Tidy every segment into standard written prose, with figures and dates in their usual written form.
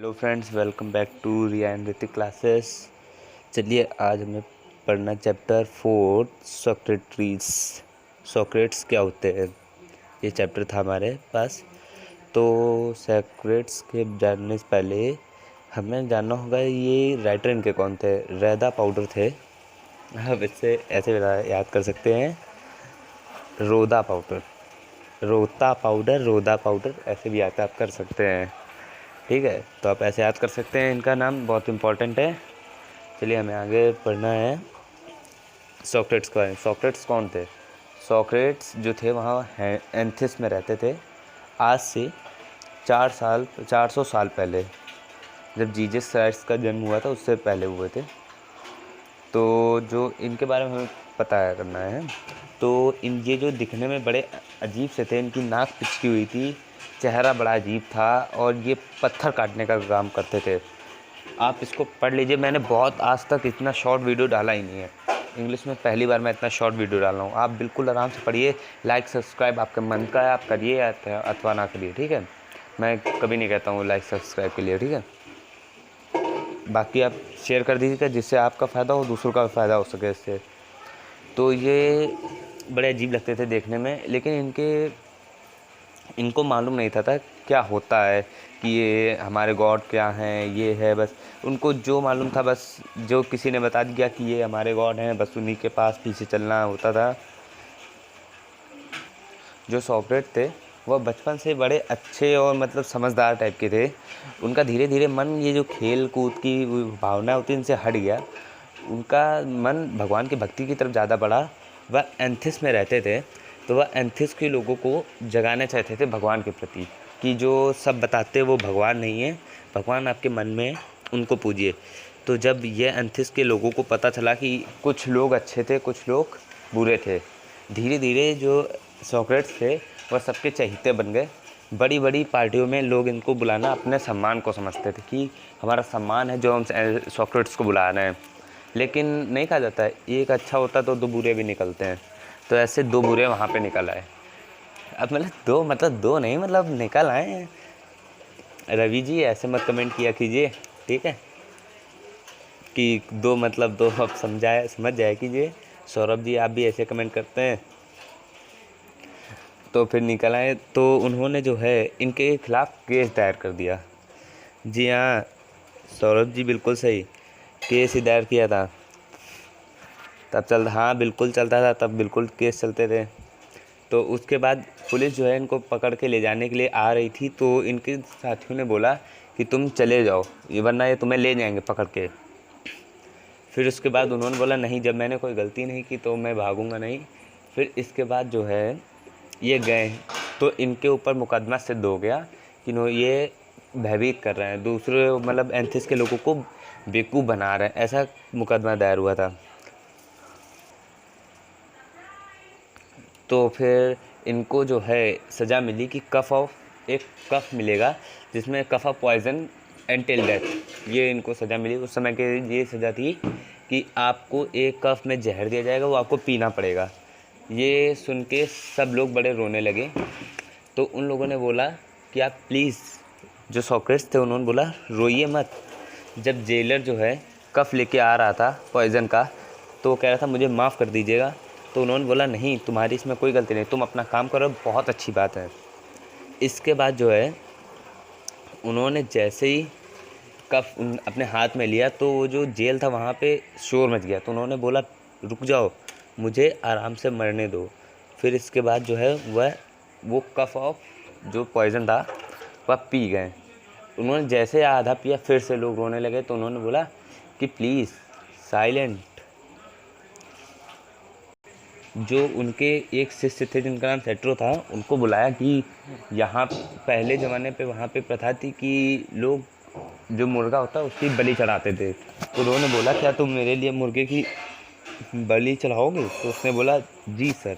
Hello friends, welcome back to Riya and Hrithik classes. चलिए आज हमें पढ़ना चैप्टर 4 सोक्रेटिस। सोक्रेट्स क्या होते हैं, ये चैप्टर था हमारे पास। तो सोक्रेट्स के जानने से पहले हमें जानना होगा ये राइटर इनके कौन थे। रैदा पाउडर थे, आप इससे ऐसे याद कर सकते हैं, रोदा पाउडर, रोदा पाउडर ऐसे भी याद आप कर सकते हैं। ठीक है, तो आप ऐसे याद कर सकते हैं, इनका नाम बहुत इम्पोर्टेंट है। चलिए हमें आगे पढ़ना है सोक्रेट्स के बारे में। सोक्रेट्स कौन थे? सोक्रेट्स जो थे वहाँ एंथिस में रहते थे। आज से 400 साल पहले, जब जीसस क्राइस्ट का जन्म हुआ था उससे पहले हुए थे। तो जो इनके बारे में हमें पता करना है, तो ये जो दिखने में बड़े अजीब से थे, इनकी नाक पिचकी हुई थी, चेहरा बड़ा अजीब था और ये पत्थर काटने का काम करते थे। आप इसको पढ़ लीजिए, मैंने बहुत आज तक इतना शॉर्ट वीडियो डाला ही नहीं है। इंग्लिश में पहली बार मैं इतना शॉर्ट वीडियो डाल रहा हूँ। आप बिल्कुल आराम से पढ़िए। लाइक सब्सक्राइब आपके मन का है, आप करिए अथवा ना करिए, ठीक है। मैं कभी नहीं कहता हूँ लाइक सब्सक्राइब के लिए, ठीक है। बाकी आप शेयर कर दीजिएगा, जिससे आपका फ़ायदा हो, दूसरों का फ़ायदा हो सके इससे। तो ये बड़े अजीब लगते थे देखने में, लेकिन इनको मालूम नहीं था क्या होता है, कि ये हमारे गॉड क्या हैं, ये है। बस उनको जो मालूम था, बस जो किसी ने बता दिया कि ये हमारे गॉड हैं, बस उन्हीं के पास पीछे चलना होता था। जो सोक्रेट थे वह बचपन से बड़े अच्छे और मतलब समझदार टाइप के थे। उनका धीरे धीरे मन, ये जो खेल कूद की भावना होती है, इनसे हट गया। उनका मन भगवान की भक्ति की तरफ ज़्यादा बढ़ा। वह एंथिस में रहते थे, तो वह एंथिस के लोगों को जगाना चाहते थे भगवान के प्रति, कि जो सब बताते वो भगवान नहीं है, भगवान आपके मन में है, उनको पूजिए। तो जब ये एंथिस के लोगों को पता चला कि कुछ लोग अच्छे थे, कुछ लोग बुरे थे, धीरे धीरे जो सोक्रेट्स थे वह सबके चहेते बन गए। बड़ी बड़ी पार्टियों में लोग इनको बुलाना अपने सम्मान को समझते थे, कि हमारा सम्मान है जो हम सोक्रेट्स को बुला रहे हैं। लेकिन नहीं कहा जाता है, एक अच्छा होता तो दो बुरे भी निकलते हैं। तो ऐसे दो बुरे वहाँ पे निकल आए। अब मतलब दो नहीं, मतलब निकल आए हैं। रवि जी ऐसे मत कमेंट किया कीजिए, ठीक है, कि दो मतलब दो, अब समझ जाए कीजिए। सौरभ जी आप भी ऐसे कमेंट करते हैं। तो फिर निकल आए, तो उन्होंने जो है इनके खिलाफ़ केस दायर कर दिया। जी हाँ सौरभ जी, बिल्कुल सही, केस ही दायर किया था। हाँ बिल्कुल चलता था, तब बिल्कुल केस चलते थे। तो उसके बाद पुलिस जो है इनको पकड़ के ले जाने के लिए आ रही थी, तो इनके साथियों ने बोला कि तुम चले जाओ, ये वरना ये तुम्हें ले जाएंगे पकड़ के। फिर उसके बाद उन्होंने बोला नहीं, जब मैंने कोई गलती नहीं की तो मैं भागूंगा नहीं। फिर इसके बाद जो है ये गए, तो इनके ऊपर मुकदमा सिद्ध हो गया कि ये भयभीत कर रहे हैं दूसरे, मतलब एंथिस के लोगों को बेवकूफ़ बना रहे हैं, ऐसा मुकदमा दायर हुआ था। तो फिर इनको जो है सज़ा मिली कि एक कफ मिलेगा, जिसमें कफ ऑफ पॉइजन एंटिल डेथ, ये इनको सज़ा मिली। उस समय के ये सज़ा थी कि आपको एक कफ में जहर दिया जाएगा, वो आपको पीना पड़ेगा। ये सुन के सब लोग बड़े रोने लगे। तो उन लोगों ने बोला कि आप प्लीज़, जो सोक्रेट्स थे उन्होंने बोला रोइए मत। जब जेलर जो है कफ लेके आ रहा था पॉइज़न का, तो वो कह रहा था मुझे माफ़ कर दीजिएगा। तो उन्होंने बोला नहीं, तुम्हारी इसमें कोई गलती नहीं, तुम अपना काम करो, बहुत अच्छी बात है। इसके बाद जो है उन्होंने जैसे ही कफ अपने हाथ में लिया, तो वो जो जेल था वहाँ पे शोर मच गया। तो उन्होंने बोला रुक जाओ, मुझे आराम से मरने दो। फिर इसके बाद जो है वो कफ ऑफ जो पॉइज़न था वह पी गए। उन्होंने जैसे आधा पिया, फिर से लोग रोने लगे। तो उन्होंने बोला कि प्लीज़ साइलेंट। जो उनके एक शिष्य थे जिनका नाम सेट्रो था, उनको बुलाया कि यहाँ पहले ज़माने पे वहाँ पे प्रथा थी कि लोग जो मुर्गा होता है उसकी बलि चढ़ाते थे। तो उन्होंने बोला क्या तुम मेरे लिए मुर्गे की बलि चढ़ाओगे? तो उसने बोला जी सर,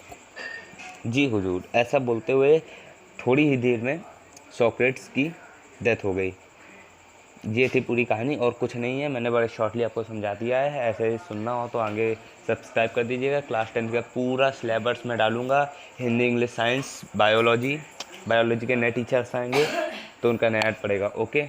जी हुजूर। ऐसा बोलते हुए थोड़ी ही देर में सोक्रेट्स की डेथ हो गई। ये थी पूरी कहानी, और कुछ नहीं है। मैंने बड़े शॉर्टली आपको समझा दिया है। ऐसे ही सुनना हो तो आगे सब्सक्राइब कर दीजिएगा। क्लास 10 का पूरा सिलेबस मैं डालूँगा, हिंदी, इंग्लिश, साइंस, बायोलॉजी के नए टीचर्स आएंगे तो उनका नया ऐड पड़ेगा। ओके।